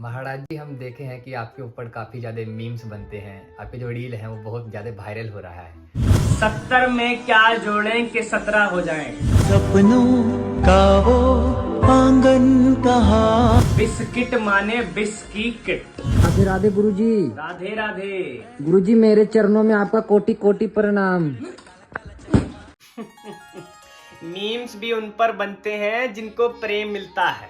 महाराज जी, हम देखे हैं कि आपके ऊपर काफी ज्यादा मीम्स बनते हैं। आपके जो रील है वो बहुत ज्यादा वायरल हो रहा है। 70 में क्या जोड़ें कि 17 हो जाएं। सपनों का वो आंगन कहाँ। बिस्किट माने बिस्की किट। राधे राधे गुरुजी। राधे राधे। गुरुजी, मेरे चरणों में आपका कोटि कोटि प्रणाम। मीम्स भी उन पर बनते हैं जिनको प्रेम मिलता है,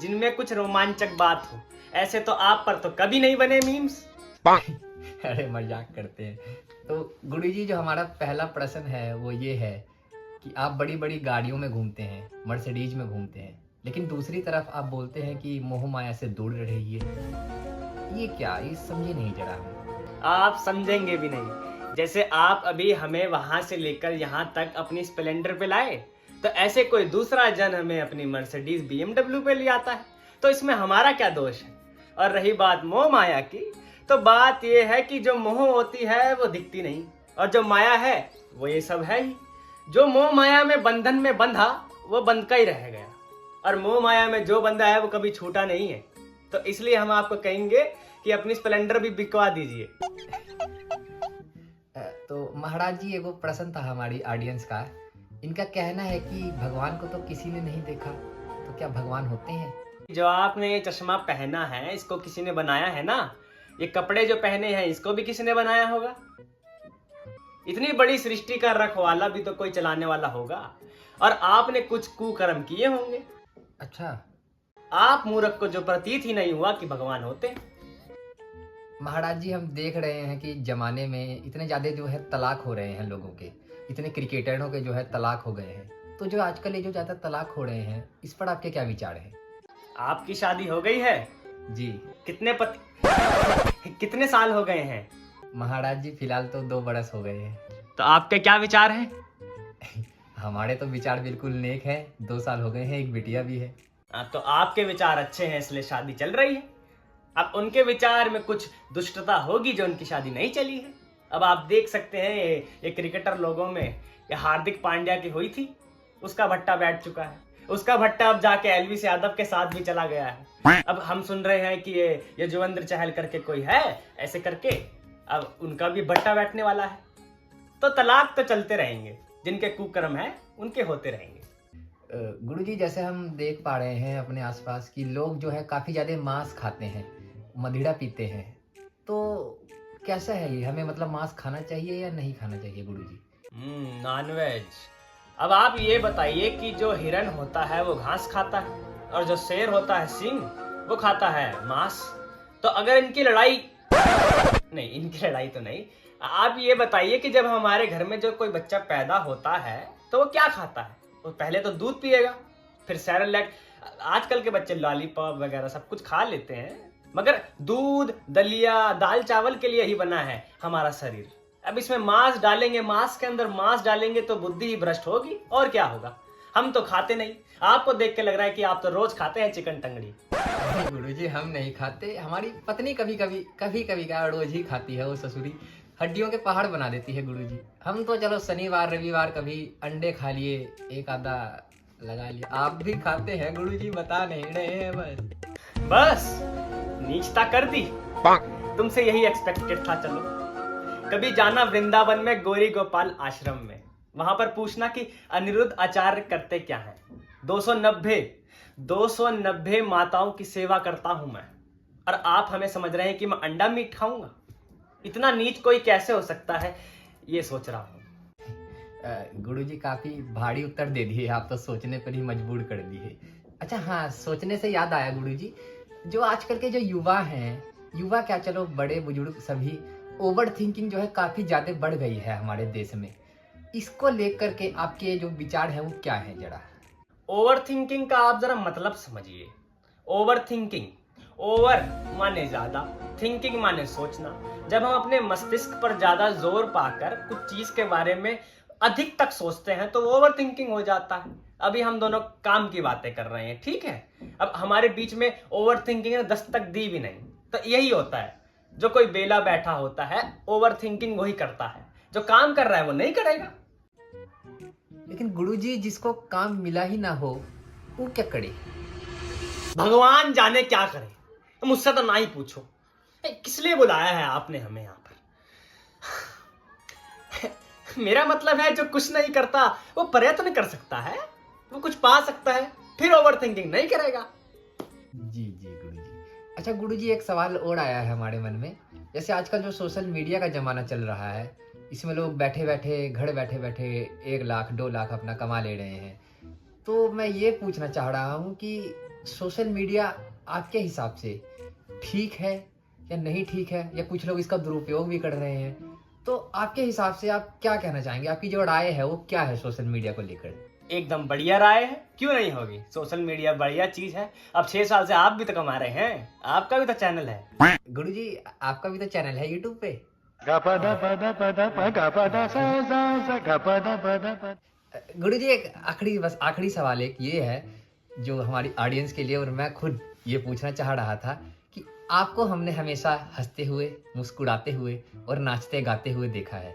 जिनमें कुछ रोमांचक बात हो। ऐसे तो आप पर तो कभी नहीं बने मीम्स। अरे मजाक करते हैं। तो गुरुजी, जो हमारा पहला प्रश्न है वो ये है कि आप बड़ी बड़ी गाड़ियों में घूमते हैं, मर्सिडीज में घूमते हैं, लेकिन दूसरी तरफ आप बोलते हैं कि मोह माया से दूर रहिए। ये क्या, ये समझे नहीं जरा हम। आप समझेंगे भी नहीं। जैसे आप अभी हमें वहां से लेकर यहाँ तक अपनी स्प्लेंडर पे लाए, तो ऐसे कोई दूसरा जन हमें अपनी मर्सिडीज BMW पे ले आता है, तो इसमें हमारा क्या दोष है। और रही बात मोह माया की, तो बात यह है कि जो मोह होती है वो दिखती नहीं, और जो माया है वो ये सब है ही। जो मोह माया में बंधन में बंधा वो बंध का ही रह गया, और मोह माया में जो बंधा है वो कभी छूटा नहीं है। तो इसलिए हम आपको कहेंगे कि अपनी स्प्लेंडर भी बिकवा दीजिए। तो महाराज जी, एगो प्रश्न था हमारी ऑडियंस का। इनका कहना है कि भगवान को तो किसी ने नहीं देखा, तो क्या भगवान होते हैं? जो आपने ये चश्मा पहना है इसको किसी ने बनाया है ना। ये कपड़े जो पहने हैं इसको भी किसी ने बनाया होगा। इतनी बड़ी सृष्टि का रखवाला भी तो कोई चलाने वाला होगा, और आपने कुछ कुकर्म किए होंगे। अच्छा आप मूर्ख को जो प्रतीत ही नहीं हुआ कि भगवान होते। महाराज जी, हम देख रहे हैं कि जमाने में इतने ज्यादा जो है तलाक हो रहे हैं लोगों के, इतने क्रिकेटरों के जो है तलाक हो गए हैं। तो जो आजकल ये जो ज्यादा तलाक हो रहे हैं, इस पर आपके क्या विचार हैं? आपकी शादी हो गई है जी कितने पति कितने साल हो गए हैं? महाराज जी, फिलहाल तो 2 बरस हो गए हैं। तो आपके क्या विचार हैं? हमारे तो विचार बिल्कुल नेक है। 2 साल हो गए हैं, एक बिटिया भी है। तो आपके विचार अच्छे हैं इसलिए शादी चल रही है। अब उनके विचार में कुछ दुष्टता होगी जो उनकी शादी नहीं चली है। अब आप देख सकते हैं ये क्रिकेटर लोगों में ये हार्दिक पांड्या की हुई थी, उसका भट्टा बैठ चुका है। उसका भट्टा अब जाके एलविस यादव के साथ भी चला गया है। अब हम सुन रहे हैं कि ये युजवेंद्र चहल करके कोई है, ऐसे करके अब उनका भी भट्टा बैठने वाला है। तो तलाक तो चलते रहेंगे, जिनके कुकर्म है उनके होते रहेंगे। गुरुजी, जैसे हम देख पा रहे हैं अपने आसपास कि लोग जो है काफी ज्यादा मांस खाते हैं, मदिरा पीते हैं। तो कैसा है ये, हमें मतलब मांस खाना चाहिए या नहीं खाना चाहिए गुरुजी? नॉनवेज। अब आप ये बताइए कि जो हिरन होता है वो घास खाता है, और जो शेर होता है सिंह वो खाता है मांस। तो अगर इनकी लड़ाई नहीं, इनकी लड़ाई तो नहीं, आप ये बताइए कि जब हमारे घर में जो कोई बच्चा पैदा होता है तो वो क्या खाता है? वो पहले तो दूध पिएगा, फिर सेरेलैक। आजकल के बच्चे लॉलीपॉप वगैरह सब कुछ खा लेते हैं, मगर दूध, दलिया, दाल चावल के लिए ही बना है हमारा शरीर। अब इसमें मांस डालेंगे, मांस के अंदर मांस डालेंगे तो बुद्धि ही भ्रष्ट होगी, और क्या होगा। हम तो खाते नहीं। आपको देख के लग रहा है कि आप तो रोज खाते हैं चिकन टंगड़ी। गुरुजी, हम नहीं खाते। हमारी पत्नी कभी कभी का रोज ही खाती है। वो ससुरी हड्डियों के पहाड़ बना देती है गुरुजी। हम तो चलो शनिवार रविवार कभी अंडे खा लिए, एक आधा लगा लिया। आप भी खाते हैं गुरुजी, बता नहीं रहे हैं बस नीचता कर दी। तुमसे यही एक्सपेक्टेड था। चलो कभी जाना वृंदावन में गौरी गोपाल आश्रम में, वहां पर पूछना कि अनिरुद्ध आचार्य करते क्या हैं। 290 माताओं की सेवा करता हूं मैं, और आप हमें समझ रहे हैं कि मैं अंडा मीट खाऊंगा। इतना नीच कोई कैसे हो सकता है, ये सोच रहा हूं। गुरुजी, काफी भारी उत्तर दे दिए आप तो, सोचने पर ही मजबूर कर दिए। अच्छा हाँ, सोचने से याद आया गुरुजी, जो आजकल के जो युवा हैं, युवा क्या चलो बड़े बुजुर्ग सभी, ओवर थिंकिंग जो है काफी ज्यादा बढ़ गई है हमारे देश में। इसको लेकर के आपके जो विचार है वो क्या है जरा? ओवर थिंकिंग का आप जरा मतलब समझिए। ओवर थिंकिंग, ओवर माने ज्यादा, थिंकिंग माने सोचना। जब हम अपने मस्तिष्क पर ज्यादा जोर पाकर कुछ चीज के बारे में अधिक तक सोचते हैं तो ओवर थिंकिंग हो जाता है। अभी हम दोनों काम की बातें कर रहे हैं, ठीक है। अब हमारे बीच में ओवर थिंकिंग ने 10 तक दी भी नहीं। तो यही होता है, जो कोई बेला बैठा होता है ओवर थिंकिंग वही करता है, जो काम कर रहा है वो नहीं करेगा। लेकिन गुरुजी, जिसको काम मिला ही ना हो वो क्या करे? भगवान जाने क्या करे। तो मुझसे तो ना ही पूछो। किस लिए बुलाया है आपने हमें यहाँ पर? मेरा मतलब है जो कुछ नहीं करता वो प्रयत्न कर सकता है, वो कुछ पा सकता है, फिर ओवर थिंकिंग नहीं करेगा। जी जी गुरुजी। अच्छा गुरुजी, एक सवाल और आया है हमारे मन में। जैसे आजकल जो सोशल मीडिया का जमाना चल रहा है, इसमें लोग बैठे बैठे घर बैठे बैठे 1 लाख 2 लाख अपना कमा ले रहे हैं। तो मैं ये पूछना चाह रहा हूँ कि सोशल मीडिया आपके हिसाब से ठीक है या नहीं ठीक है, या कुछ लोग इसका दुरुपयोग भी कर रहे हैं, तो आपके हिसाब से आप क्या कहना चाहेंगे? आपकी जो राय है वो क्या है सोशल मीडिया को लेकर? एकदम बढ़िया राय है, क्यों नहीं होगी? सोशल मीडिया बढ़िया चीज है। अब 6 साल से आप भी तो कमा रहे हैं, आपका भी तो चैनल है। गुरुजी आपका भी तो चैनल है यूट्यूब पे। गुरुजी एक आखिरी सवाल एक ये है जो हमारी ऑडियंस के लिए, और मैं खुद ये पूछना चाह रहा था कि आपको हमने हमेशा हंसते हुए, मुस्कुराते हुए और नाचते गाते हुए देखा है,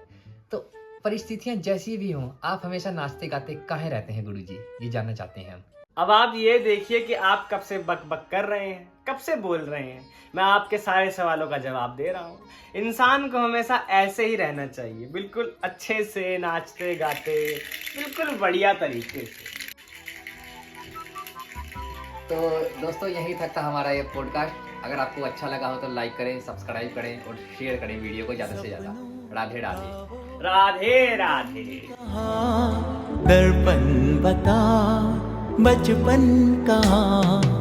तो परिस्थितियां जैसी भी हों आप हमेशा नाचते गाते काहे रहते हैं गुरुजी? ये जानना चाहते हैं हम। अब आप ये देखिए कि आप कब से बक बक कर रहे हैं, कब से बोल रहे हैं। मैं आपके सारे सवालों का जवाब दे रहा हूँ। इंसान को हमेशा ऐसे ही रहना चाहिए, बिल्कुल अच्छे से नाचते गाते, बिल्कुल बढ़िया तरीके से। तो दोस्तों यही तक था हमारा ये पॉडकास्ट। अगर आपको अच्छा लगा हो तो लाइक करें, सब्सक्राइब करें और शेयर करें वीडियो को ज़्यादा से ज़्यादा। राधे राधे। राधे राधे। दर्पण बता बचपन कहाँ।